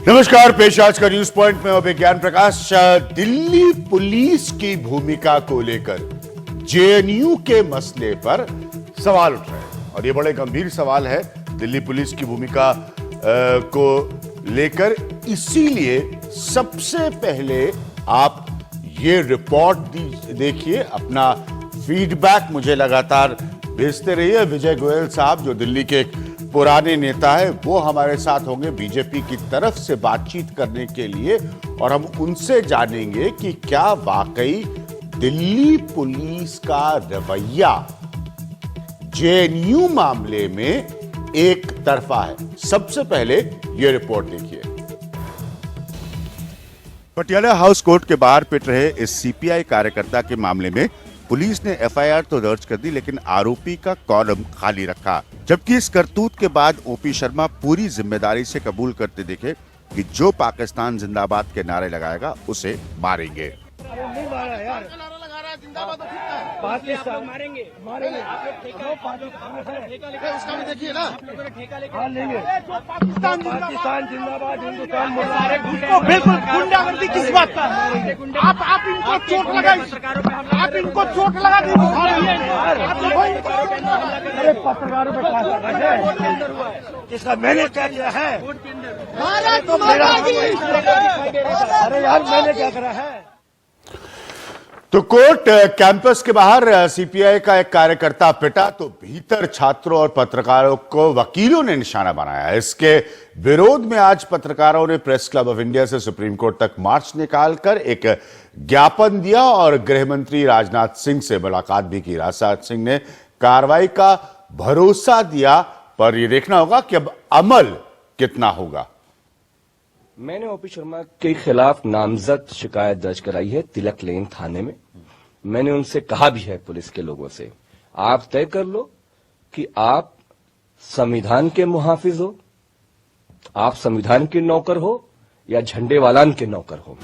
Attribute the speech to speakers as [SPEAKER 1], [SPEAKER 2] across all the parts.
[SPEAKER 1] नमस्कार, पेश आज का न्यूज पॉइंट में विज्ञान प्रकाश। दिल्ली पुलिस की भूमिका को लेकर जेएनयू के मसले पर सवाल उठ रहे हैं और ये बड़े गंभीर सवाल है दिल्ली पुलिस की भूमिका को लेकर। इसीलिए सबसे पहले आप ये रिपोर्ट देखिए, अपना फीडबैक मुझे लगातार भेजते रहिए। विजय गोयल साहब जो दिल्ली के एक पुराने नेता है वो हमारे साथ होंगे बीजेपी की तरफ से बातचीत करने के लिए और हम उनसे जानेंगे कि क्या वाकई दिल्ली पुलिस का रवैया जेएनयू मामले में एक तरफा है। सबसे पहले ये रिपोर्ट देखिए। पटियाला हाउस कोर्ट के बाहर पिट रहे इस सीपीआई कार्यकर्ता के मामले में पुलिस ने एफआईआर तो दर्ज कर दी, लेकिन आरोपी का कॉलम खाली रखा। जबकि इस करतूत के बाद ओपी शर्मा पूरी जिम्मेदारी से कबूल करते दिखे कि जो पाकिस्तान जिंदाबाद के नारे लगाएगा उसे मारेंगे।
[SPEAKER 2] पाकिस्तान मारेंगे आप लोग उसका भी देखिए ना, लेंगे पाकिस्तान जिंदाबाद, हिंदुस्तान उसको बिल्कुल गुंडागर्दी किस बात का? आप इनको चोट लगाई, आप इनको चोट लगा दी। अरे पत्रकारों पे इसका मैंने क्या किया है? अरे यार मैंने क्या करा है?
[SPEAKER 1] तो कोर्ट कैंपस के बाहर सीपीआई का एक कार्यकर्ता पिटा तो भीतर छात्रों और पत्रकारों को वकीलों ने निशाना बनाया। इसके विरोध में आज पत्रकारों ने प्रेस क्लब ऑफ इंडिया से सुप्रीम कोर्ट तक मार्च निकालकर एक ज्ञापन दिया और गृह मंत्री राजनाथ सिंह से मुलाकात भी की। राजनाथ सिंह ने कार्रवाई का भरोसा दिया, पर यह देखना होगा कि अब अमल कितना होगा।
[SPEAKER 3] मैंने ओपी शर्मा के खिलाफ नामजद शिकायत दर्ज कराई है तिलक लेन थाने में। मैंने उनसे कहा भी है पुलिस के लोगों से, आप तय कर लो कि आप संविधान के मुहाफिज हो, आप संविधान के नौकर हो या झंडे वालान के नौकर हो।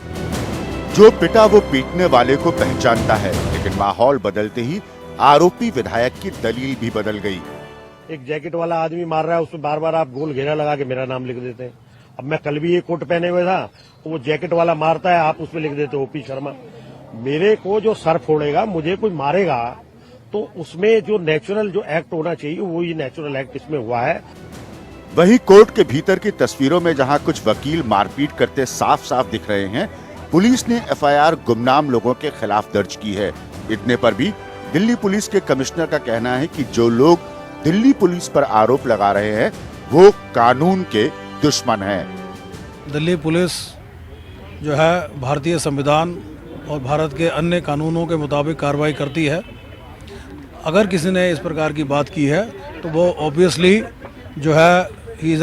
[SPEAKER 1] जो पिटा वो पीटने वाले को पहचानता है, लेकिन माहौल बदलते ही आरोपी विधायक की दलील भी बदल गई।
[SPEAKER 4] एक जैकेट वाला आदमी मार रहा है, उसमें बार बार आप गोल घेरा लगा के मेरा नाम लिख देते हैं। अब मैं कल भी ये कोट पहने हुए था, तो वो जैकेट वाला मारता है, आप उसमें लिख देते हो ओपी शर्मा। मेरे को जो सर फोड़ेगा, मुझे कोई मारेगा, तो उसमें जो नेचुरल जो एक्ट होना चाहिए वो ये नेचुरल एक्ट इसमें हुआ है।
[SPEAKER 1] वहीं कोर्ट के भीतर की तस्वीरों में जहां कुछ वकील मारपीट करते साफ साफ दिख रहे हैं, पुलिस ने एफआईआर गुमनाम लोगों के खिलाफ दर्ज की है। इतने पर भी दिल्ली पुलिस के कमिश्नर का कहना है कि जो लोग दिल्ली पुलिस पर आरोप लगा रहे हैं वो कानून के दुश्मन है।
[SPEAKER 5] दिल्ली पुलिस जो है भारतीय संविधान और भारत के अन्य कानूनों के मुताबिक कार्रवाई करती है। अगर किसी ने इस प्रकार की बात की है तो वो ऑब्वियसली जो है he is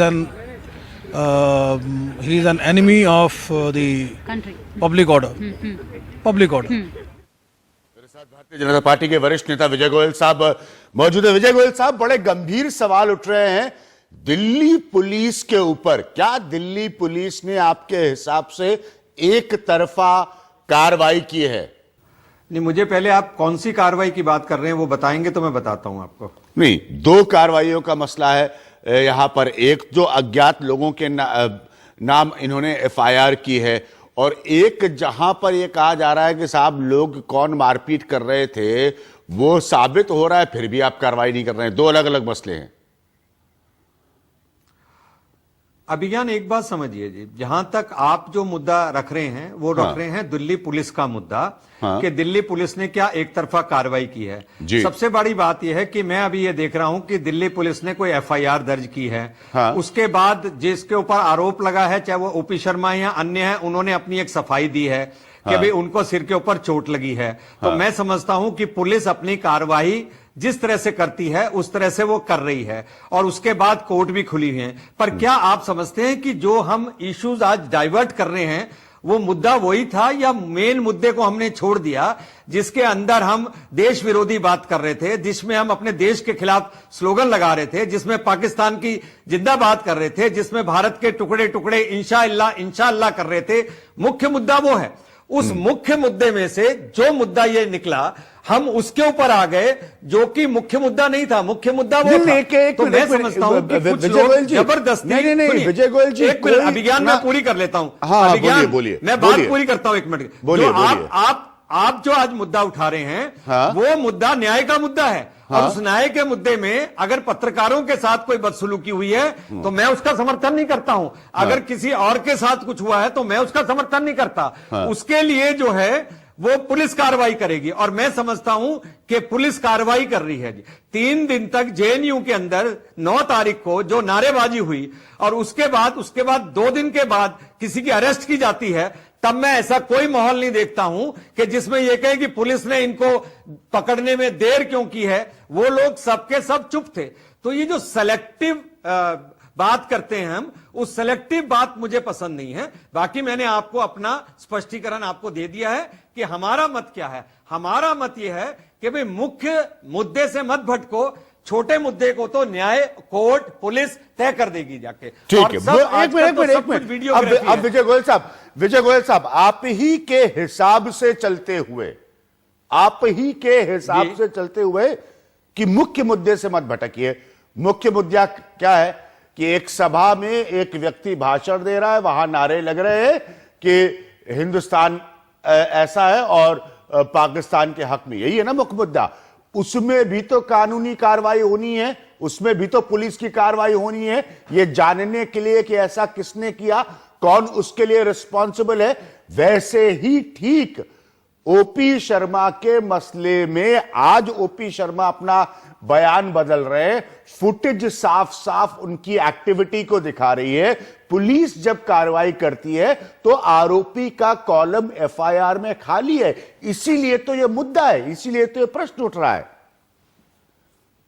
[SPEAKER 5] an enemy of the public order.
[SPEAKER 1] मेरे साथ भारतीय जनता पार्टी के वरिष्ठ नेता विजय गोयल साहब मौजूद है। विजय गोयल साहब, बड़े गंभीर सवाल उठ रहे हैं दिल्ली पुलिस के ऊपर। क्या दिल्ली पुलिस ने आपके हिसाब से एक तरफा कार्रवाई की है?
[SPEAKER 6] नहीं, मुझे पहले आप कौन सी कार्रवाई की बात कर रहे हैं वो बताएंगे तो मैं बताता हूं आपको।
[SPEAKER 1] नहीं, दो कार्रवाइयों का मसला है यहां पर। एक जो अज्ञात लोगों के नाम इन्होंने एफआईआर की है, और एक जहां पर यह कहा जा रहा है कि साहब लोग कौन मारपीट कर रहे थे वो साबित हो रहा है, फिर भी आप कार्रवाई नहीं कर रहे हैं। दो अलग अलग मसले हैं।
[SPEAKER 6] अभिज्ञान, एक बात समझिए जी, जहां तक आप जो मुद्दा रख रहे हैं वो रख रहे हैं दिल्ली पुलिस का मुद्दा। कि दिल्ली पुलिस ने क्या एक तरफा कार्रवाई की है। सबसे बड़ी बात यह है कि मैं अभी ये देख रहा हूं कि दिल्ली पुलिस ने कोई एफआईआर दर्ज की है। उसके बाद जिसके ऊपर आरोप लगा है, चाहे वो ओपी शर्मा या अन्य है, उन्होंने अपनी एक सफाई दी है कि भाई उनको सिर के ऊपर चोट लगी है। तो मैं समझता हूं कि पुलिस अपनी कार्रवाई जिस तरह से करती है उस तरह से वो कर रही है, और उसके बाद कोर्ट भी खुली हुई है। पर क्या आप समझते हैं कि जो हम इश्यूज आज डाइवर्ट कर रहे हैं वो मुद्दा वही था, या मेन मुद्दे को हमने छोड़ दिया जिसके अंदर हम देश विरोधी बात कर रहे थे, जिसमें हम अपने देश के खिलाफ स्लोगन लगा रहे थे, जिसमें पाकिस्तान की जिंदाबाद कर रहे थे, जिसमें भारत के टुकड़े टुकड़े इंशाअल्लाह कर रहे थे। मुख्य मुद्दा वो है। उस मुख्य मुद्दे में से जो मुद्दा ये निकला, हम उसके ऊपर आ गए जो कि मुख्य मुद्दा नहीं था। मुख्य मुद्दा वो
[SPEAKER 1] नहीं,
[SPEAKER 6] था।
[SPEAKER 1] एक
[SPEAKER 6] तो
[SPEAKER 1] मिनट,
[SPEAKER 6] मैं समझता हूं कि कुछ
[SPEAKER 1] विजय
[SPEAKER 6] लोग
[SPEAKER 1] गोयल जी,
[SPEAKER 6] जबरदस्ती
[SPEAKER 1] नहीं, विजय गोयल जी,
[SPEAKER 6] एक मिनट,
[SPEAKER 1] कोई
[SPEAKER 6] अभिज्ञान
[SPEAKER 1] इतना-
[SPEAKER 6] मैं पूरी कर लेता हूं।
[SPEAKER 1] हाँ,
[SPEAKER 6] अभिज्ञान,
[SPEAKER 1] बोलिए,
[SPEAKER 6] मैं बात
[SPEAKER 1] बोलिए।
[SPEAKER 6] पूरी करता हूं, एक मिनट।
[SPEAKER 1] बोलिए,
[SPEAKER 6] जो
[SPEAKER 1] बोलिए।
[SPEAKER 6] आप जो आज मुद्दा उठा रहे हैं,
[SPEAKER 1] हाँ।
[SPEAKER 6] वो मुद्दा न्याय का मुद्दा है।
[SPEAKER 1] हाँ।
[SPEAKER 6] और उस न्याय के मुद्दे में अगर पत्रकारों के साथ कोई बदसलूकी हुई है तो मैं उसका समर्थन नहीं करता हूं। अगर किसी और के साथ कुछ हुआ है तो मैं उसका समर्थन नहीं करता। उसके लिए जो है वो पुलिस कार्रवाई करेगी, और मैं समझता हूं कि पुलिस कार्रवाई कर रही है। 3 दिन तक जेएनयू के अंदर 9 तारीख को जो नारेबाजी हुई, और उसके बाद 2 दिन के बाद किसी की अरेस्ट की जाती है, तब मैं ऐसा कोई माहौल नहीं देखता हूं कि जिसमें यह कहे कि पुलिस ने इनको पकड़ने में देर क्यों की है। वो लोग सबके सब चुप थे। तो ये जो सेलेक्टिव बात करते हैं हम, उस सेलेक्टिव बात मुझे पसंद नहीं है। बाकी मैंने आपको अपना स्पष्टीकरण आपको दे दिया है कि हमारा मत क्या है। हमारा मत यह है कि भाई मुख्य मुद्दे से मत भटको, छोटे मुद्दे को तो न्याय, कोर्ट, पुलिस तय कर देगी जाके।
[SPEAKER 1] ठीक है,
[SPEAKER 6] एक
[SPEAKER 1] मिनट। अब विजय गोयल साहब, आप ही के हिसाब से चलते हुए कि मुख्य मुद्दे से मत भटकिए। मुख्य मुद्दा क्या है कि एक सभा में एक व्यक्ति भाषण दे रहा है, वहां नारे लग रहे हैं कि हिंदुस्तान ऐसा है और पाकिस्तान के हक में, यही है ना मुख्य मुद्दा। उसमें भी तो कानूनी कार्रवाई होनी है, उसमें भी तो पुलिस की कार्रवाई होनी है, ये जानने के लिए कि ऐसा किसने किया, कौन उसके लिए रिस्पॉन्सिबल है। वैसे ही ठीक ओपी शर्मा के मसले में आज ओपी शर्मा अपना बयान बदल रहे हैं। फुटेज साफ साफ उनकी एक्टिविटी को दिखा रही है। पुलिस जब कार्रवाई करती है तो आरोपी का कॉलम एफआईआर में खाली है। इसीलिए तो यह मुद्दा है, इसीलिए तो यह प्रश्न उठ रहा है।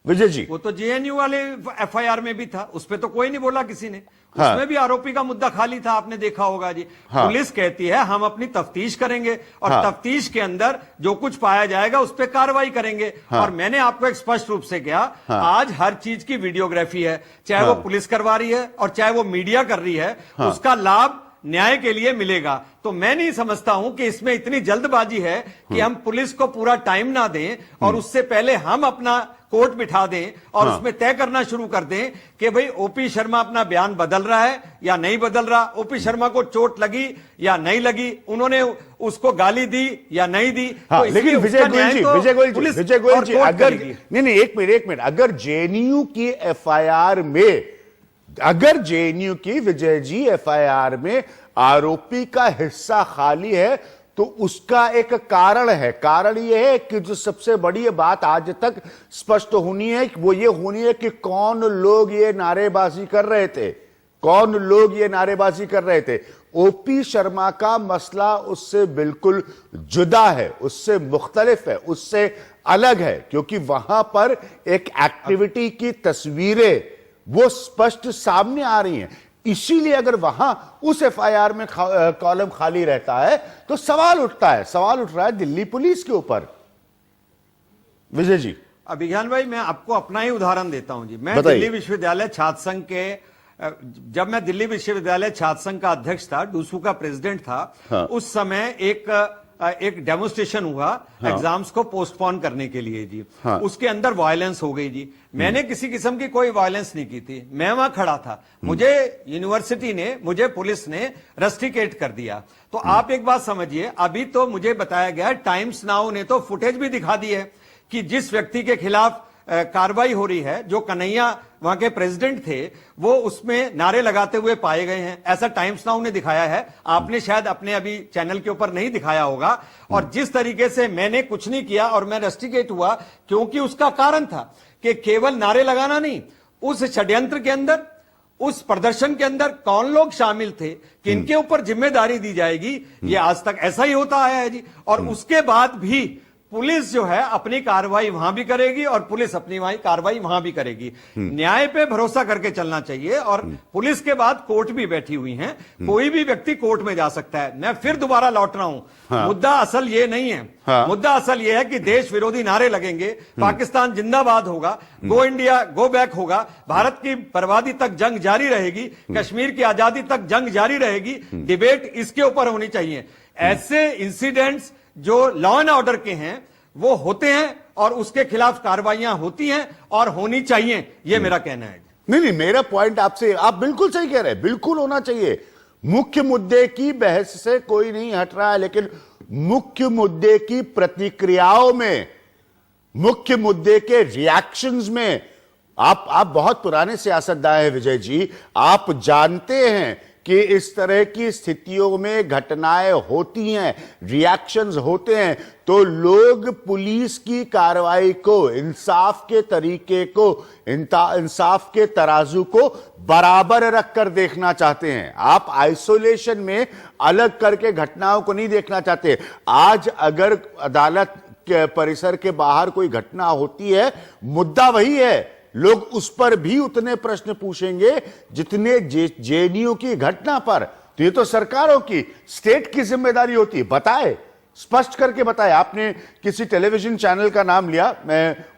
[SPEAKER 1] विजय जी,
[SPEAKER 6] वो तो जेएनयू वाले एफआईआर में भी था, उस पर तो कोई नहीं बोला किसी ने।
[SPEAKER 1] हाँ।
[SPEAKER 6] उसमें भी आरोपी का मुद्दा खाली था, आपने देखा होगा जी।
[SPEAKER 1] हाँ।
[SPEAKER 6] पुलिस कहती है हम अपनी तफ्तीश करेंगे, और
[SPEAKER 1] हाँ।
[SPEAKER 6] तफ्तीश के अंदर जो कुछ पाया जाएगा उस पर कार्रवाई करेंगे।
[SPEAKER 1] हाँ।
[SPEAKER 6] और मैंने आपको एक स्पष्ट रूप से कहा,
[SPEAKER 1] हाँ।
[SPEAKER 6] आज हर चीज की वीडियोग्राफी है, चाहे
[SPEAKER 1] हाँ।
[SPEAKER 6] वो पुलिस करवा रही है और चाहे वो मीडिया कर रही है।
[SPEAKER 1] हाँ।
[SPEAKER 6] उसका लाभ न्याय के लिए मिलेगा। तो मैं नहीं समझता हूं कि इसमें इतनी जल्दबाजी है कि हम पुलिस को पूरा टाइम ना दें और उससे पहले हम अपना कोर्ट बिठा दें और उसमें तय करना शुरू कर दें कि भाई ओपी शर्मा अपना बयान बदल रहा है या नहीं बदल रहा, ओपी शर्मा को चोट लगी या नहीं लगी, उन्होंने उसको गाली दी या नहीं दी।
[SPEAKER 1] हाँ,
[SPEAKER 6] तो
[SPEAKER 1] लेकिन विजय गोयल जी अगर नहीं, एक मिनट, अगर जेएनयू की एफआईआर में, अगर जेएनयू की विजय जी एफआईआर में आरोपी का हिस्सा खाली है तो उसका एक कारण है। कारण यह है कि जो सबसे बड़ी बात आज तक स्पष्ट होनी है वो ये होनी है कि कौन लोग ये नारेबाजी कर रहे थे, कौन लोग ये नारेबाजी कर रहे थे। ओपी शर्मा का मसला उससे बिल्कुल जुदा है, उससे मुख्तलिफ है, उससे अलग है, क्योंकि वहां पर एक एक्टिविटी की तस्वीरें वो स्पष्ट सामने आ रही हैं। इसीलिए अगर वहां उस एफआईआर में कॉलम खाली रहता है तो सवाल उठ रहा है दिल्ली पुलिस के ऊपर। विजय जी,
[SPEAKER 6] अभिज्ञान भाई, मैं आपको अपना ही उदाहरण देता हूं जी। मैं
[SPEAKER 1] बताइए।
[SPEAKER 6] दिल्ली विश्वविद्यालय छात्र संघ के, जब मैं दिल्ली विश्वविद्यालय छात्र संघ का अध्यक्ष था, डूसू का प्रेसिडेंट था,
[SPEAKER 1] हाँ।
[SPEAKER 6] उस समय एक डेमोन्स्ट्रेशन हुआ एग्जाम्स को पोस्टपोन करने के लिए जी।
[SPEAKER 1] हाँ।
[SPEAKER 6] उसके अंदर वायलेंस हो गई जी। मैंने किसी किस्म की कोई वायलेंस नहीं की थी, मैं वहां खड़ा था। मुझे यूनिवर्सिटी ने, मुझे पुलिस ने रस्टिकेट कर दिया। तो आप एक बात समझिए, अभी तो मुझे बताया गया, टाइम्स नाउ ने तो फुटेज भी दिखा दी है कि जिस व्यक्ति के खिलाफ कार्रवाई हो रही है, जो कन्हैया वहां के प्रेसिडेंट थे, वो उसमें नारे लगाते हुए पाए गए हैं। ऐसा टाइम्स नाउ ने दिखाया है, आपने शायद अपने अभी चैनल के ऊपर नहीं दिखाया होगा। और जिस तरीके से मैंने कुछ नहीं किया और मैं रस्टिकेट हुआ, क्योंकि उसका कारण था कि केवल नारे लगाना नहीं, उस षड्यंत्र के अंदर, उस प्रदर्शन के अंदर कौन लोग शामिल थे, किनके ऊपर जिम्मेदारी दी जाएगी, ये आज तक ऐसा ही होता आया है जी। और उसके बाद भी पुलिस जो है अपनी कार्रवाई वहां भी करेगी और पुलिस अपनी कार्रवाई वहां भी करेगी। न्याय पे भरोसा करके चलना चाहिए। और पुलिस के बाद कोर्ट भी बैठी हुई हैं, कोई भी व्यक्ति कोर्ट में जा सकता है। मैं फिर दोबारा लौट रहा हूं,
[SPEAKER 1] हाँ।
[SPEAKER 6] मुद्दा असल ये नहीं है।
[SPEAKER 1] हाँ।
[SPEAKER 6] मुद्दा असल ये है कि देश विरोधी नारे लगेंगे, पाकिस्तान जिंदाबाद होगा, गो इंडिया गो बैक होगा, भारत की बर्बादी तक जंग जारी रहेगी, कश्मीर की आजादी तक जंग जारी रहेगी। डिबेट इसके ऊपर होनी चाहिए। ऐसे इंसिडेंट्स जो लॉ एंड ऑर्डर के हैं वो होते हैं और उसके खिलाफ कार्रवाइयां होती हैं और होनी चाहिए, ये मेरा कहना है।
[SPEAKER 1] नहीं, मेरा पॉइंट आपसे, आप बिल्कुल सही कह रहे हैं, बिल्कुल होना चाहिए। मुख्य मुद्दे की बहस से कोई नहीं हट रहा है, लेकिन मुख्य मुद्दे की प्रतिक्रियाओं में, मुख्य मुद्दे के रिएक्शंस में, आप बहुत पुराने सियासतदान हैं विजय जी, आप जानते हैं कि इस तरह की स्थितियों में घटनाएं होती हैं, रिएक्शंस होते हैं, तो लोग पुलिस की कार्रवाई को, इंसाफ के तरीके को, इंसाफ के तराजू को बराबर रखकर देखना चाहते हैं। आप आइसोलेशन में अलग करके घटनाओं को नहीं देखना चाहते। आज अगर अदालत के परिसर के बाहर कोई घटना होती है, मुद्दा वही है, लोग उस पर भी उतने प्रश्न पूछेंगे जितने जेएनयू की घटना पर। तो ये तो सरकारों की, स्टेट की जिम्मेदारी होती है। बताए, स्पष्ट करके बताए। आपने किसी टेलीविजन चैनल का नाम लिया,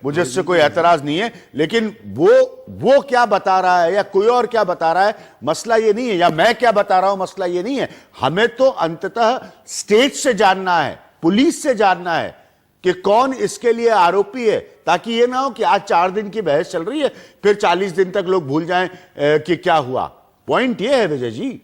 [SPEAKER 1] मुझे इससे कोई एतराज नहीं है, लेकिन वो क्या बता रहा है या कोई और क्या बता रहा है, मसला ये नहीं है, या मैं क्या बता रहा हूं, मसला ये नहीं है। हमें तो अंततः स्टेट से जानना है, पुलिस से जानना है कि कौन इसके लिए आरोपी है, ताकि यह ना हो कि आज 4 दिन की बहस चल रही है, फिर 40 दिन तक लोग भूल जाएं कि क्या हुआ। पॉइंट यह है विजय जी।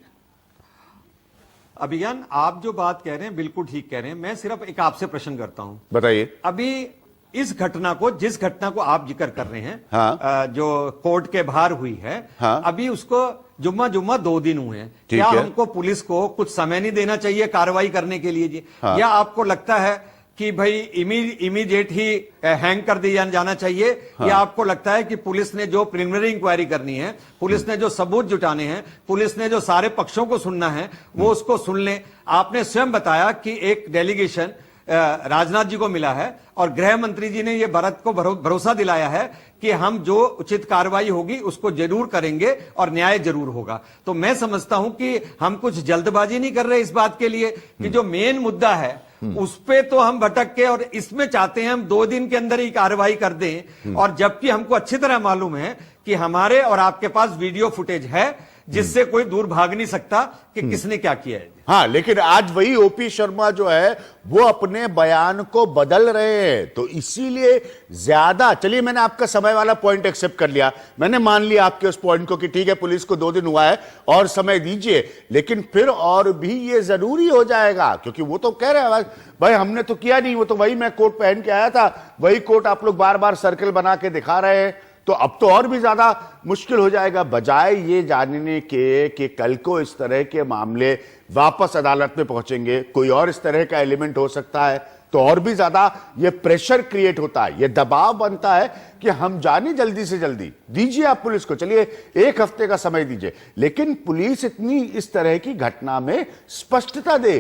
[SPEAKER 6] अभियान, आप जो बात कह रहे हैं बिल्कुल ठीक कह रहे हैं। मैं सिर्फ एक आपसे प्रश्न करता हूं,
[SPEAKER 1] बताइए।
[SPEAKER 6] अभी इस घटना को, जिस घटना को आप जिक्र कर रहे हैं,
[SPEAKER 1] हाँ।
[SPEAKER 6] जो कोर्ट के बाहर हुई है, हाँ। अभी उसको जुम्मा 2 दिन हुए हैं। क्या हमको पुलिस को कुछ समय नहीं देना चाहिए कार्रवाई करने के लिए जी? हाँ। या आपको लगता है कि भाई इमीडिएट ही हैंग कर दिया जाना चाहिए? हाँ। या आपको लगता है कि पुलिस ने जो प्रिलिमिनरी इंक्वायरी करनी है, पुलिस ने जो सबूत जुटाने हैं, पुलिस ने जो सारे पक्षों को सुनना है, वो उसको सुन ले? आपने स्वयं बताया कि एक डेलीगेशन राजनाथ जी को मिला है और गृह मंत्री जी ने ये भारत को भरोसा दिलाया है कि हम जो उचित कार्रवाई होगी उसको जरूर करेंगे और न्याय जरूर होगा। तो मैं समझता हूं कि हम कुछ जल्दबाजी नहीं कर रहे इस बात के लिए कि जो मेन मुद्दा है उस पे तो हम भटक के, और इसमें चाहते हैं हम 2 दिन के अंदर ही कार्रवाई कर दें, और जबकि हमको अच्छी तरह मालूम है कि हमारे और आपके पास वीडियो फुटेज है जिससे कोई दूर भाग नहीं सकता कि किसने क्या किया है।
[SPEAKER 1] हाँ, लेकिन आज वही ओपी शर्मा जो है वो अपने बयान को बदल रहे हैं, तो इसीलिए ज्यादा, चलिए मैंने आपका समय वाला पॉइंट एक्सेप्ट कर लिया, मैंने मान लिया आपके उस पॉइंट को कि ठीक है पुलिस को 2 दिन हुआ है और समय दीजिए, लेकिन फिर और भी ये जरूरी हो जाएगा, क्योंकि वो तो कह रहे हैं भाई हमने तो किया नहीं, वो तो वही मैं कोट पहन के आया था, वही कोट आप लोग बार बार सर्कल बना के दिखा रहे हैं, तो अब तो और भी ज्यादा मुश्किल हो जाएगा। बजाय ये जानने के कि कल को इस तरह के मामले वापस अदालत में पहुंचेंगे, कोई और इस तरह का एलिमेंट हो सकता है, तो और भी ज्यादा ये प्रेशर क्रिएट होता है, ये दबाव बनता है कि हम जाने जल्दी से जल्दी। दीजिए आप पुलिस को, चलिए 1 हफ्ते का समय दीजिए, लेकिन पुलिस इतनी इस तरह की घटना में स्पष्टता दे।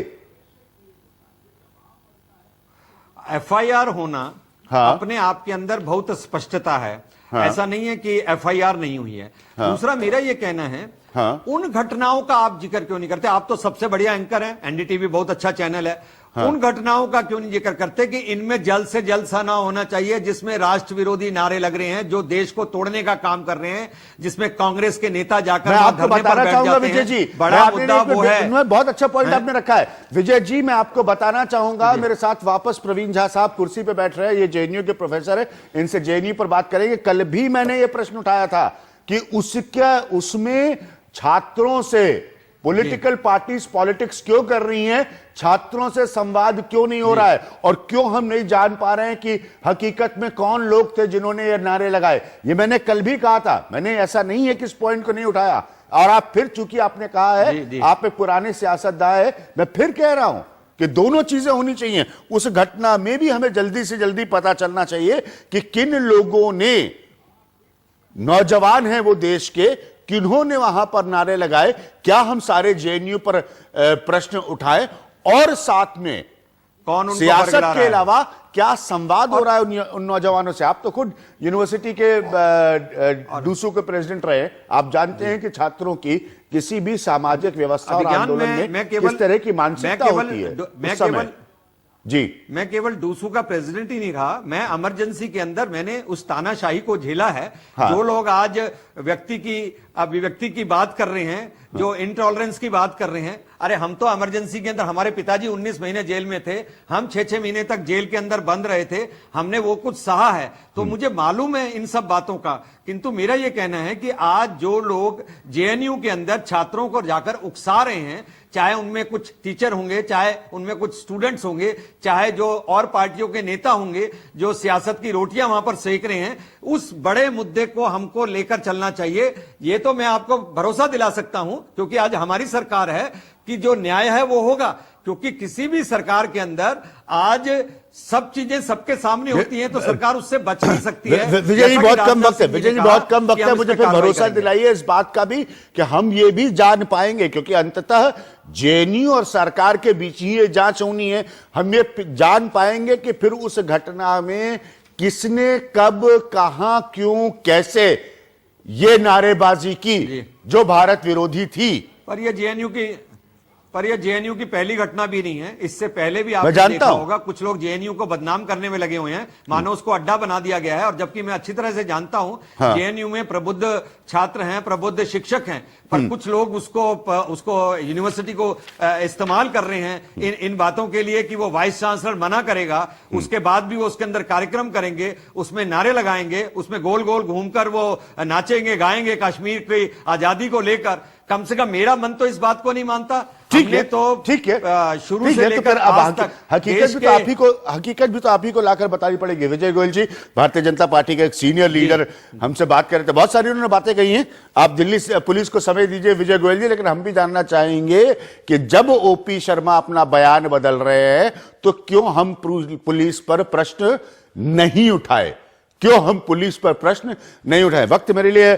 [SPEAKER 6] एफआईआर होना,
[SPEAKER 1] हाँ।
[SPEAKER 6] अपने आप के अंदर बहुत स्पष्टता है। हाँ। ऐसा नहीं है कि एफआईआर नहीं हुई है। हाँ। दूसरा मेरा यह कहना है, हाँ। उन घटनाओं का आप जिक्र क्यों नहीं करते? आप तो सबसे बढ़िया एंकर हैं, एनडीटीवी बहुत अच्छा चैनल है। हाँ। उन घटनाओं का क्यों नहीं जिक्र करते कि इनमें जल्द से जल्द सा ना होना चाहिए, जिसमें राष्ट्र विरोधी नारे लग रहे हैं, जो देश को तोड़ने का काम कर रहे हैं, जिसमें कांग्रेस के नेता जाकर
[SPEAKER 1] आपको बताना चाहूंगा विजय जी,
[SPEAKER 6] बड़ा मुद्दा वो है।
[SPEAKER 1] बहुत अच्छा पॉइंट आपने रखा है विजय जी, मैं आपको बताना चाहूंगा। मेरे साथ वापस प्रवीण झा साहब कुर्सी पे बैठ रहे हैं, ये जेएनयू के प्रोफेसर है, इनसे जेएनयू पर बात करेंगे। कल भी मैंने ये प्रश्न उठाया था कि उसमें छात्रों से पॉलिटिकल पार्टीज पॉलिटिक्स क्यों कर रही हैं, छात्रों से संवाद क्यों नहीं हो रहा है, और क्यों हम नहीं जान पा रहे हैं कि हकीकत में कौन लोग थे जिन्होंने ये नारे लगाए। ये मैंने कल भी कहा था, मैंने ऐसा नहीं है कि इस पॉइंट को नहीं उठाया, और आप फिर चूंकि आपने कहा है, आप एक पुराने सियासतदान है, मैं फिर कह रहा हूं कि दोनों चीजें होनी चाहिए। उस घटना में भी हमें जल्दी से जल्दी पता चलना चाहिए कि किन लोगों ने, नौजवान हैं वो देश के, किन्होंने वहां पर नारे लगाए, क्या हम सारे जेएनयू पर प्रश्न उठाए, और साथ में
[SPEAKER 6] कौन
[SPEAKER 1] सियासत के अलावा क्या संवाद हो रहा है उन नौजवानों से। आप तो खुद यूनिवर्सिटी के डूसू के प्रेसिडेंट रहे, आप जानते हैं कि छात्रों की किसी भी सामाजिक व्यवस्था और आंदोलन में किस तरह की मानसिकता होती है। जी,
[SPEAKER 6] मैं केवल डूसू का प्रेसिडेंट ही नहीं रहा, मैं इमरजेंसी के अंदर मैंने उस तानाशाही को झेला है। हाँ। जो लोग आज व्यक्ति की अभिव्यक्ति की बात कर रहे हैं, जो इंटॉलरेंस की बात कर रहे हैं, अरे हम तो इमरजेंसी के अंदर, हमारे पिताजी 19 महीने जेल में थे, हम 6-6 महीने तक जेल के अंदर बंद रहे थे, हमने वो कुछ सहा है, तो मुझे मालूम है इन सब बातों का। किंतु मेरा ये कहना है कि आज जो लोग जेएनयू के अंदर छात्रों को जाकर उकसा रहे हैं, चाहे उनमें कुछ टीचर होंगे, चाहे उनमें कुछ स्टूडेंट्स होंगे, चाहे जो और पार्टियों के नेता होंगे जो सियासत की रोटियां वहां पर सेक रहे हैं, उस बड़े मुद्दे को हमको लेकर चलना चाहिए। ये तो मैं आपको भरोसा दिला सकता हूं, क्योंकि आज हमारी सरकार है कि जो न्याय है वो होगा, क्योंकि किसी भी सरकार के अंदर आज सब चीजें सबके सामने होती हैं तो सरकार उससे बच नहीं सकती है।
[SPEAKER 1] विजय जी बहुत कम वक्त है, विजय जी बहुत कम वक्त है, मुझे फिर भरोसा दिलाइए इस बात का भी कि हम ये भी जान पाएंगे, क्योंकि अंततः जेएनयू और सरकार के बीच ही ये जांच होनी है। हम ये जान पाएंगे कि फिर उस घटना में किसने कब कहां क्यों कैसे ये नारेबाजी की जो भारत विरोधी थी।
[SPEAKER 6] पर ये जेएनयू की पहली घटना भी नहीं है, इससे पहले भी आपने देखा होगा कुछ लोग जेएनयू को बदनाम करने में लगे हुए हैं, मानो उसको अड्डा बना दिया गया है। और जबकि मैं अच्छी तरह से जानता हूं जेएनयू में प्रबुद्ध छात्र हैं, प्रबुद्ध शिक्षक हैं, पर कुछ लोग उसको यूनिवर्सिटी को इस्तेमाल कर रहे हैं इन बातों के लिए कि वो वाइस चांसलर मना करेगा, उसके बाद भी वो उसके अंदर कार्यक्रम करेंगे, उसमें नारे लगाएंगे, उसमें गोल गोल घूमकर वो नाचेंगे गाएंगे कश्मीर की आजादी को लेकर। कम से कम मेरा मन तो इस बात को नहीं मानता।
[SPEAKER 1] ठीक है,
[SPEAKER 6] तो
[SPEAKER 1] ठीक है,
[SPEAKER 6] शुरू से लेकर आज तक
[SPEAKER 1] हकीकत भी तो आप ही को लाकर बतानी पड़ेगी। विजय गोयल जी, भारतीय जनता पार्टी के एक सीनियर लीडर हमसे बात कर रहे थे, बहुत सारी उन्होंने बातें कही हैं। आप दिल्ली से पुलिस को समय दीजिए विजय गोयल जी, लेकिन हम भी जानना चाहेंगे कि जब ओपी शर्मा अपना बयान बदल रहे हैं तो क्यों हम पुलिस पर प्रश्न नहीं उठाए, क्यों हम पुलिस पर प्रश्न नहीं उठाए। वक्त मेरे लिए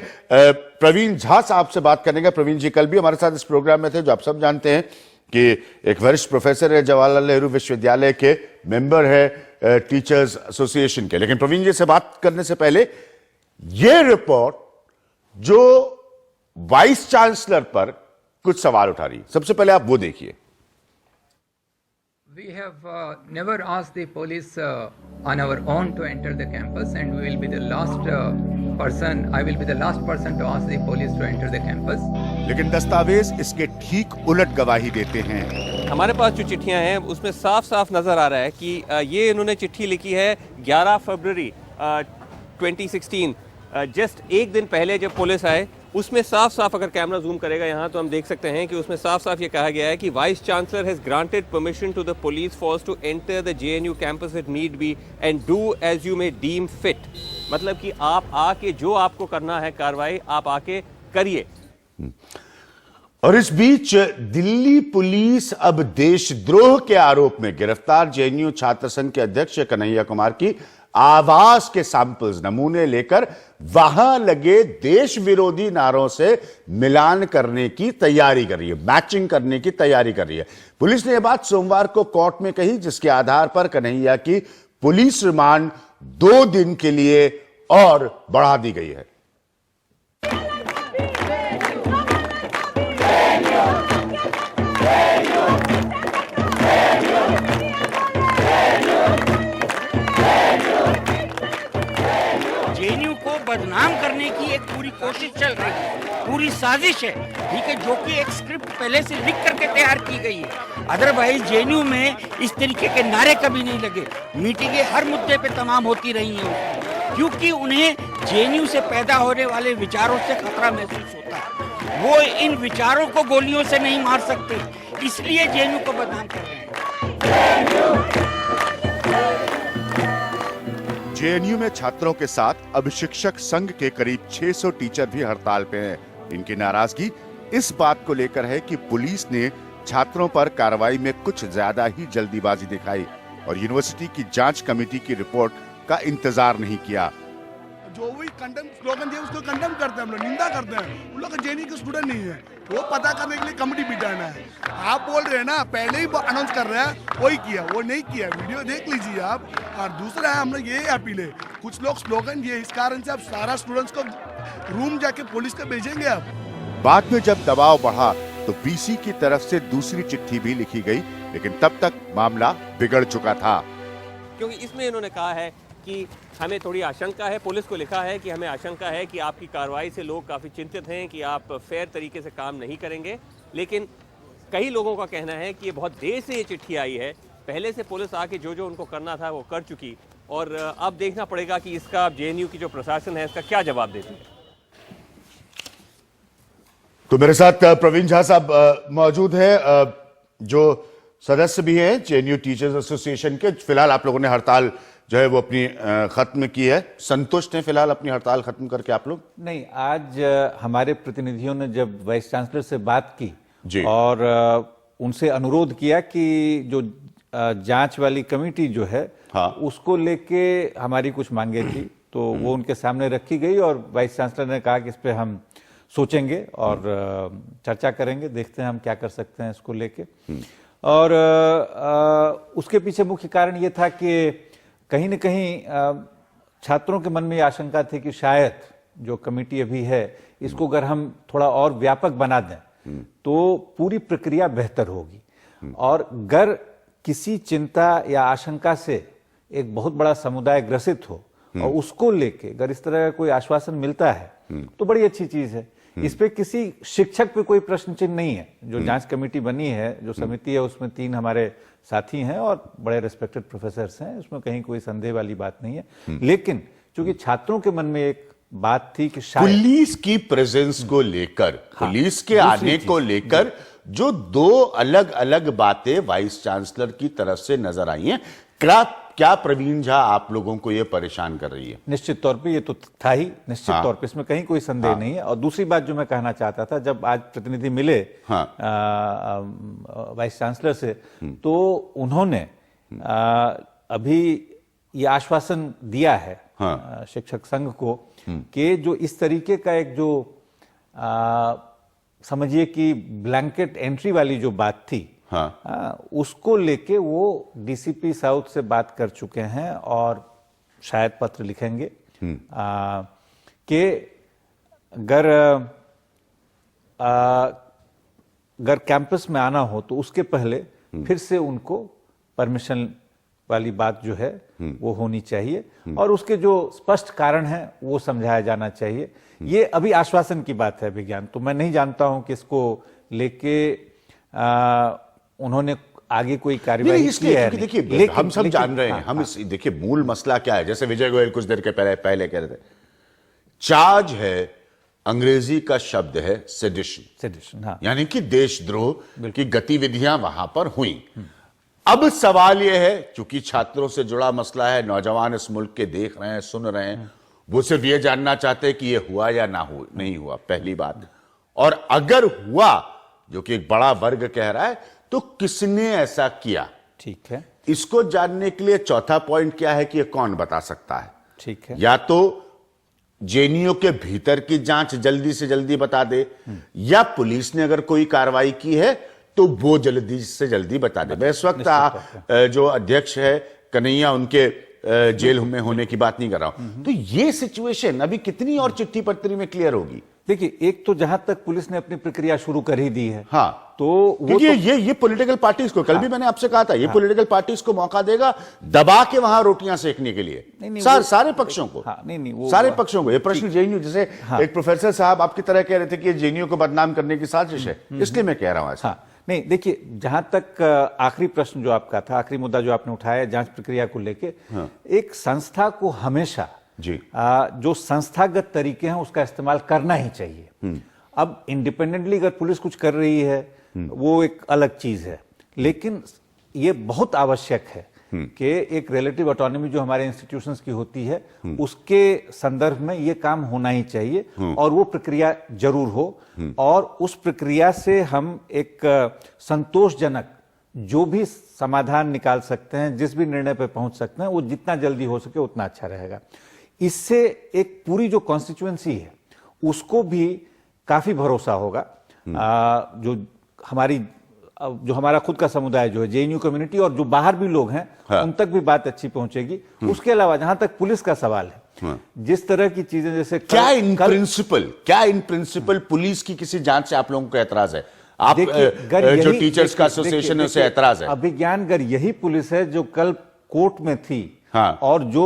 [SPEAKER 1] प्रवीण झा साहब से बात करने का। प्रवीण जी कल भी हमारे साथ इस प्रोग्राम में थे, जो आप सब जानते हैं कि एक वरिष्ठ प्रोफेसर है, जवाहरलाल नेहरू विश्वविद्यालय के, मेंबर है टीचर्स एसोसिएशन के। लेकिन प्रवीण जी से बात करने से पहले यह रिपोर्ट जो वाइस चांसलर पर कुछ सवाल उठा रही है, सबसे पहले आप वो देखिए।
[SPEAKER 7] We have never asked the police on our own to enter the campus, and we will be the last person. I will be the last person to ask the police to enter the campus.
[SPEAKER 1] लेकिन दस्तावेज इसके ठीक उलट गवाही देते हैं।
[SPEAKER 8] हमारे पास जो चिट्ठियां हैं उसमें साफ साफ नजर आ रहा है कि ये इन्होंने चिट्ठी लिखी है 11 फरवरी 2016, जस्ट एक दिन पहले जब पुलिस आए। उसमें साफ साफ अगर कैमरा जूम करेगा यहाँ तो हम देख सकते हैं कि उसमें साफ साफ ये कहा गया है कि vice chancellor has granted permission to the police force to enter the JNU campus if need be and do as you may deem fit. मतलब कि आप आके जो आपको करना है कार्रवाई आप आके करिए।
[SPEAKER 1] और इस बीच दिल्ली पुलिस अब देशद्रोह के आरोप में गिरफ्तार जेएनयू छात्र संघ के अध्यक्ष कन्हैया कुमार की आवाज के सैंपल्स नमूने लेकर वहां लगे देश विरोधी नारों से मिलान करने की तैयारी कर रही है, मैचिंग करने की तैयारी कर रही है। पुलिस ने यह बात सोमवार को कोर्ट में कही, जिसके आधार पर कन्हैया की पुलिस रिमांड 2 दिन के लिए और बढ़ा दी गई है।
[SPEAKER 9] जेएनयू को बदनाम करने की एक पूरी कोशिश चल रही है, पूरी साजिश है, ठीक है, जो कि एक स्क्रिप्ट पहले से लिख करके तैयार की गई है। अदरवाइज जेएनयू में इस तरीके के नारे कभी नहीं लगे, मीटिंगें हर मुद्दे पे तमाम होती रही हैं, क्योंकि उन्हें जेएनयू से पैदा होने वाले विचारों से खतरा महसूस होता है। वो इन विचारों को गोलियों से नहीं मार सकते, इसलिए जेएनयू को बदनाम कर रहे हैं।
[SPEAKER 1] जेएनयू में छात्रों के साथ अब शिक्षक संघ के करीब 600 टीचर भी हड़ताल पे हैं। इनकी नाराजगी इस बात को लेकर है कि पुलिस ने छात्रों पर कार्रवाई में कुछ ज्यादा ही जल्दीबाजी दिखाई और यूनिवर्सिटी की जांच कमेटी की रिपोर्ट का इंतजार नहीं किया।
[SPEAKER 10] जो भी कंडेम स्लोगन दिए उसको कंडेम करते हैं, हम लोग निंदा करते हैं। उन लोग जेएनयू के स्टूडेंट नहीं है, वो पता करने के लिए कमेटी बिठाना है। आप बोल रहे हैं ना, पहले ही अनाउंस कर रहे हैं, वही किया, वो नहीं किया। वीडियो देख लीजिए आप। और दूसरा है, हम लोग ये अपील है, कुछ लोग स्लोगन दिए, इस कारण से आप सारा स्टूडेंट्स को रूम जाके पुलिस को भेजेंगे। आप
[SPEAKER 1] बाद में जब दबाव बढ़ा तो बीसी की तरफ से दूसरी चिट्ठी भी लिखी गई, लेकिन तब तक मामला बिगड़ चुका था,
[SPEAKER 8] क्योंकि इसमें इन्होंने कहा है कि हमें थोड़ी आशंका है, पुलिस को लिखा है कि हमें आशंका है कि आपकी कार्रवाई से लोग काफ़ी चिंतित हैं कि आप फेयर तरीके से काम नहीं करेंगे। लेकिन कई लोगों का कहना है कि ये बहुत देर से ये चिट्ठी आई है, पहले से पुलिस आके जो उनको करना था वो कर चुकी, और अब देखना पड़ेगा कि इसका जेएनयू की जो प्रशासन है इसका क्या जवाब देती है।
[SPEAKER 1] तो मेरे साथ प्रवीण झा साहब मौजूद है, जो सदस्य भी हैं जेएनयू टीचर्स एसोसिएशन के। फिलहाल आप लोगों ने हड़ताल जो है वो अपनी खत्म की है, संतुष्ट हैं फिलहाल अपनी हड़ताल खत्म करके आप लोग?
[SPEAKER 11] नहीं, आज हमारे प्रतिनिधियों ने जब वाइस चांसलर से बात की
[SPEAKER 1] जी,
[SPEAKER 11] और उनसे अनुरोध किया कि जो जांच वाली कमेटी जो है,
[SPEAKER 1] हाँ,
[SPEAKER 11] उसको लेके हमारी कुछ मांगे थी, तो वो उनके सामने रखी गई और वाइस चांसलर ने कहा कि इस पे हम सोचेंगे और चर्चा करेंगे, देखते हैं हम क्या कर सकते हैं इसको लेके। और उसके पीछे मुख्य कारण ये था कि कहीं न कहीं छात्रों के मन में आशंका थी कि शायद जो कमेटी अभी है इसको अगर हम थोड़ा और व्यापक बना दें तो पूरी प्रक्रिया बेहतर होगी, और अगर किसी चिंता या आशंका से एक बहुत बड़ा समुदाय ग्रसित हो और उसको लेके अगर इस तरह का कोई आश्वासन मिलता है तो बड़ी अच्छी चीज है। इस पे किसी शिक्षक पे कोई प्रश्न चिन्ह नहीं है। जो जांच कमेटी बनी है, जो समिति है, उसमें 3 हमारे साथी हैं और बड़े रिस्पेक्टेड प्रोफेसर्स हैं, उसमें कहीं कोई संदेह वाली बात नहीं है। लेकिन चूंकि छात्रों के मन में एक बात थी कि शायद
[SPEAKER 1] पुलिस की प्रेजेंस को लेकर,
[SPEAKER 11] हाँ,
[SPEAKER 1] पुलिस के आने को लेकर जो 2 अलग अलग बातें वाइस चांसलर की तरफ से नजर आई हैं, क्या प्रवीण झा आप लोगों को यह परेशान कर रही है?
[SPEAKER 11] निश्चित तौर पे ये तो था ही, निश्चित
[SPEAKER 1] हाँ,
[SPEAKER 11] तौर पे इसमें कहीं कोई संदेह नहीं है। और दूसरी बात जो मैं कहना चाहता था, जब आज प्रतिनिधि मिले
[SPEAKER 1] हाँ,
[SPEAKER 11] वाइस चांसलर से, तो उन्होंने अभी ये आश्वासन दिया है
[SPEAKER 1] हाँ,
[SPEAKER 11] शिक्षक संघ को कि जो इस तरीके का एक जो समझिए कि ब्लैंकेट एंट्री वाली जो बात थी,
[SPEAKER 1] हाँ,
[SPEAKER 11] उसको लेके वो डीसीपी साउथ से बात कर चुके हैं और शायद पत्र लिखेंगे कि अगर कैंपस में आना हो तो उसके पहले फिर से उनको परमिशन वाली बात जो है वो होनी चाहिए, और उसके जो स्पष्ट कारण है वो समझाया जाना चाहिए। ये अभी आश्वासन की बात है विज्ञान, तो मैं नहीं जानता हूं कि इसको लेके उन्होंने आगे कोई कार्रवाई की है।
[SPEAKER 1] देखिए हम सब जान रहे हैं, हम देखिए मूल मसला क्या है। जैसे विजय गोयल कुछ देर के पहले कह रहे थे, चार्ज है, अंग्रेजी का शब्द है सेडिशन,
[SPEAKER 11] हाँ,
[SPEAKER 1] यानी कि देशद्रोह की गतिविधियां वहां पर हुई। अब सवाल यह है, चूंकि छात्रों से जुड़ा मसला है, नौजवान इस मुल्क के देख रहे हैं, सुन रहे हैं, वो सिर्फ ये जानना चाहते हैं कि ये हुआ या नहीं हुआ, पहली बात। और अगर हुआ, जो कि एक बड़ा वर्ग कह रहा है, तो किसने ऐसा किया?
[SPEAKER 11] ठीक है,
[SPEAKER 1] इसको जानने के लिए चौथा पॉइंट क्या है कि ये कौन बता सकता है?
[SPEAKER 11] ठीक है,
[SPEAKER 1] या तो जेएनयू के भीतर की जांच जल्दी से जल्दी बता दे, या पुलिस ने अगर कोई कार्रवाई की है तो वो जल्दी से जल्दी बता दे। मैं इस वक्त जो अध्यक्ष है कन्हैया, उनके जेल में होने की बात नहीं कर रहा हूं। तो ये सिचुएशन अभी कितनी और चिट्ठी पत्री में क्लियर होगी?
[SPEAKER 11] देखिए, एक तो जहां तक पुलिस ने अपनी प्रक्रिया शुरू कर ही दी है,
[SPEAKER 1] हाँ,
[SPEAKER 11] तो
[SPEAKER 1] वो ये पॉलिटिकल पार्टीज को, कल भी मैंने आपसे कहा था, ये पॉलिटिकल पार्टीज को मौका देगा दबा के वहां रोटियां सेकने के लिए, सारे पक्षों को, सारे पक्षों को। ये प्रश्न जेएनयू, जैसे एक प्रोफेसर साहब आपकी तरह कह रहे थे कि जेएनयू को बदनाम करने की साजिश है, इसलिए मैं कह रहा हूं ऐसा।
[SPEAKER 11] नहीं, देखिए, जहां तक आखिरी प्रश्न जो आपका था, आखिरी मुद्दा जो आपने उठाया जांच प्रक्रिया को लेके, एक संस्था को हमेशा
[SPEAKER 1] जी
[SPEAKER 11] जो संस्थागत तरीके हैं उसका इस्तेमाल करना ही चाहिए। अब इंडिपेंडेंटली अगर पुलिस कुछ कर रही है वो एक अलग चीज है, लेकिन ये बहुत आवश्यक है कि एक रिलेटिव ऑटोनॉमी जो हमारे इंस्टीट्यूशंस की होती है उसके संदर्भ में ये काम होना ही चाहिए, और वो प्रक्रिया जरूर हो, और उस प्रक्रिया से हम एक संतोषजनक जो भी समाधान निकाल सकते हैं, जिस भी निर्णय पर पहुंच सकते हैं, वो जितना जल्दी हो सके उतना अच्छा रहेगा। इससे एक पूरी जो कॉन्स्टिट्यूएंसी है उसको भी काफी भरोसा होगा। जो हमारा खुद का समुदाय जो है जेएनयू कम्युनिटी, और जो बाहर भी लोग हैं, हाँ, उन तक भी बात अच्छी पहुंचेगी। उसके अलावा जहां तक पुलिस का सवाल है, हाँ, जिस तरह की चीजें, जैसे
[SPEAKER 1] क्या इन प्रिंसिपल पुलिस की किसी जांच से आप लोगों को एतराज है? आप जो टीचर्स का एसोसिएशन है उसे एतराज है?
[SPEAKER 11] अभिज्ञान अगर यही पुलिस है जो कल कोर्ट में थी,
[SPEAKER 1] हाँ,
[SPEAKER 11] और जो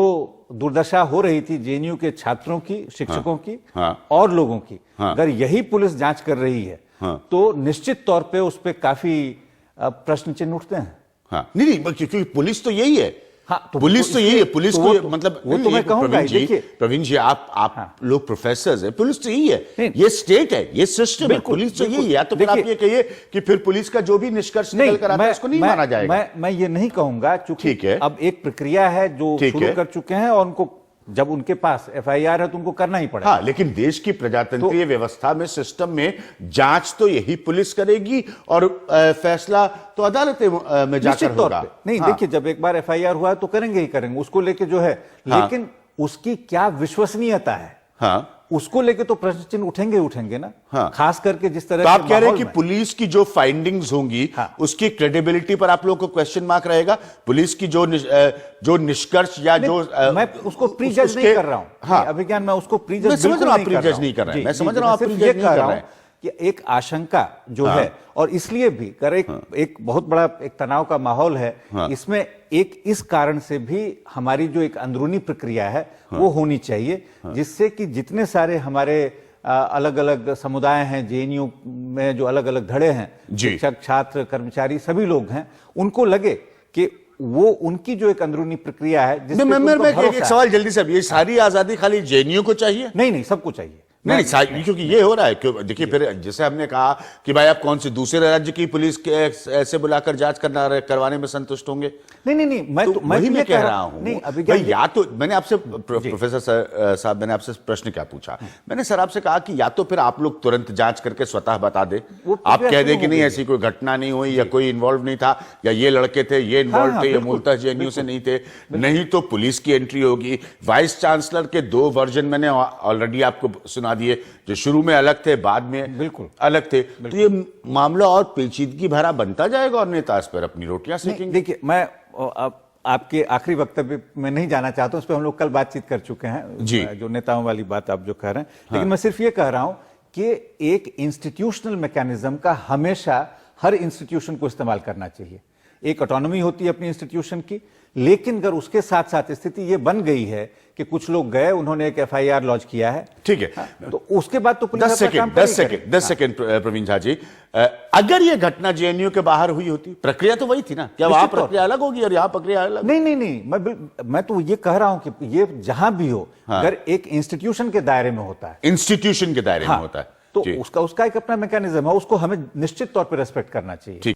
[SPEAKER 11] दुर्दशा हो रही थी जेएनयू के छात्रों की, शिक्षकों की
[SPEAKER 1] हाँ।
[SPEAKER 11] और लोगों की,
[SPEAKER 1] हाँ।
[SPEAKER 11] अगर यही पुलिस जांच कर रही है
[SPEAKER 1] हाँ।
[SPEAKER 11] तो निश्चित तौर पे उस पे काफी प्रश्न चिन्ह उठते हैं।
[SPEAKER 1] हाँ, नहीं क्योंकि पुलिस तो यही है।
[SPEAKER 11] हाँ, तो
[SPEAKER 1] पुलिस तो यही है, पुलिस को मतलब
[SPEAKER 11] वो तो मैं कहूंगा, देखिए
[SPEAKER 1] प्रवीण जी आप
[SPEAKER 11] हाँ।
[SPEAKER 1] लोग प्रोफेसर हैं, पुलिस तो यही है, ये स्टेट है, ये सिस्टम है, पुलिस तो यही है। या तो फिर आप ये कहिए कि फिर पुलिस का जो भी निष्कर्ष निकल कर आता है उसको नहीं माना जाएगा।
[SPEAKER 11] मैं ये नहीं कहूंगा, चूंकि अब एक प्रक्रिया है जो शुरू कर चुके हैं और उनको जब उनके पास एफआईआर है तो उनको करना ही पड़ेगा।
[SPEAKER 1] हाँ, लेकिन देश की प्रजातंत्रीय व्यवस्था में, सिस्टम में जांच तो यही पुलिस करेगी और फैसला तो अदालत में जाकर होगा।
[SPEAKER 11] नहीं, देखिए जब एक बार एफआईआर हुआ है तो करेंगे ही करेंगे, उसको लेके जो है, लेकिन उसकी क्या विश्वसनीयता है,
[SPEAKER 1] हाँ,
[SPEAKER 11] उसको लेके तो प्रश्न चिन्ह उठेंगे ना।
[SPEAKER 1] हाँ।
[SPEAKER 11] खास करके जिस तरह
[SPEAKER 1] तो आप कह रहे हैं कि पुलिस की जो फाइंडिंग्स होंगी,
[SPEAKER 11] हाँ।
[SPEAKER 1] उसकी क्रेडिबिलिटी पर आप लोगों को क्वेश्चन मार्क रहेगा। पुलिस की जो निष्कर्ष या जो
[SPEAKER 11] मैं उसको प्री जज नहीं कर रहा हूं।
[SPEAKER 1] हाँ,
[SPEAKER 11] अभिज्ञान मैं उसको प्री जज
[SPEAKER 1] मैं समझ रहा हूं, प्री जज नहीं कर रहा है, मैं समझ रहा हूं आप प्री जज नहीं कर रहे हैं
[SPEAKER 11] कि एक आशंका जो है, और इसलिए भी कर एक बहुत बड़ा एक तनाव का माहौल है, इसमें एक इस कारण से भी हमारी जो एक अंदरूनी प्रक्रिया है वो होनी चाहिए, जिससे कि जितने सारे हमारे अलग अलग समुदाय हैं जेएनयू में, जो अलग अलग धड़े हैं, शिक्षक, छात्र, कर्मचारी, सभी लोग हैं, उनको लगे कि वो उनकी जो एक अंदरूनी प्रक्रिया है
[SPEAKER 1] मैं एक सवाल जल्दी से, ये सारी आजादी खाली जेएनयू को चाहिए?
[SPEAKER 11] नहीं, सबको चाहिए।
[SPEAKER 1] नहीं, क्योंकि ये हो रहा है, क्यों देखिए फिर जैसे हमने कहा कि भाई आप कौन से दूसरे राज्य की पुलिस के ऐसे बुलाकर जांच करवाने में संतुष्ट होंगे?
[SPEAKER 11] नहीं,
[SPEAKER 1] मैं कह रहा हूं नहीं, भाई या तो मैंने आपसे प्रोफेसर साहब मैंने आपसे प्रश्न क्या पूछा, मैंने सर आपसे कहा कि या तो फिर आप लोग तुरंत जांच करके स्वतः बता दे, आप कह दे कि नहीं ऐसी कोई घटना नहीं हुई या कोई इन्वॉल्व नहीं था या ये लड़के थे, ये इन्वॉल्व थे, ये मूलतः जेएनयू से नहीं थे, नहीं तो पुलिस की एंट्री होगी। वाइस चांसलर के 2 वर्जन मैंने ऑलरेडी आपको सुना दिए, जो शुरू में अलग थे, बाद में बिल्कुल अलग थे, तो ये मामला और पेचीदगी भरा बनता जाएगा और नेता इस पर अपनी रोटियां सेकेंगे।
[SPEAKER 11] देखिए, मैं आपके आखिरी वक्तव्य में नहीं जाना चाहता हूं, उस पर हम लोग कल बातचीत कर चुके हैं जी, जो नेताओं वाली बात आप जो कह रहे हैं, लेकिन मैं सिर्फ ये कह रहा हूं कि एक इंस्टीट्यूशनल मैकेनिज्म का हमेशा हर इंस्टीट्यूशन को इस्तेमाल करना चाहिए। एक ऑटोनॉमी होती है अपनी इंस्टीट्यूशन की, लेकिन अगर उसके साथ साथ स्थिति ये बन गई है कि कुछ लोग गए, उन्होंने एक एफआईआर लॉन्च किया है, ठीक है, तो उसके बाद तो पुलिस
[SPEAKER 1] 10 सेकंड प्रवीण झा जी, अगर ये घटना जेएनयू के बाहर हुई होती, प्रक्रिया तो वही थी ना, क्या वहां प्रक्रिया अलग होगी और यहाँ प्रक्रिया अलग?
[SPEAKER 11] नहीं, मैं तो ये कह रहा हूं कि ये जहां भी हो, अगर एक इंस्टीट्यूशन के दायरे में होता है,
[SPEAKER 1] इंस्टीट्यूशन के दायरे में होता है,
[SPEAKER 11] तो उसका एक अपना मैकेनिज्म है, उसको हमें निश्चित तौर पर रेस्पेक्ट करना चाहिए।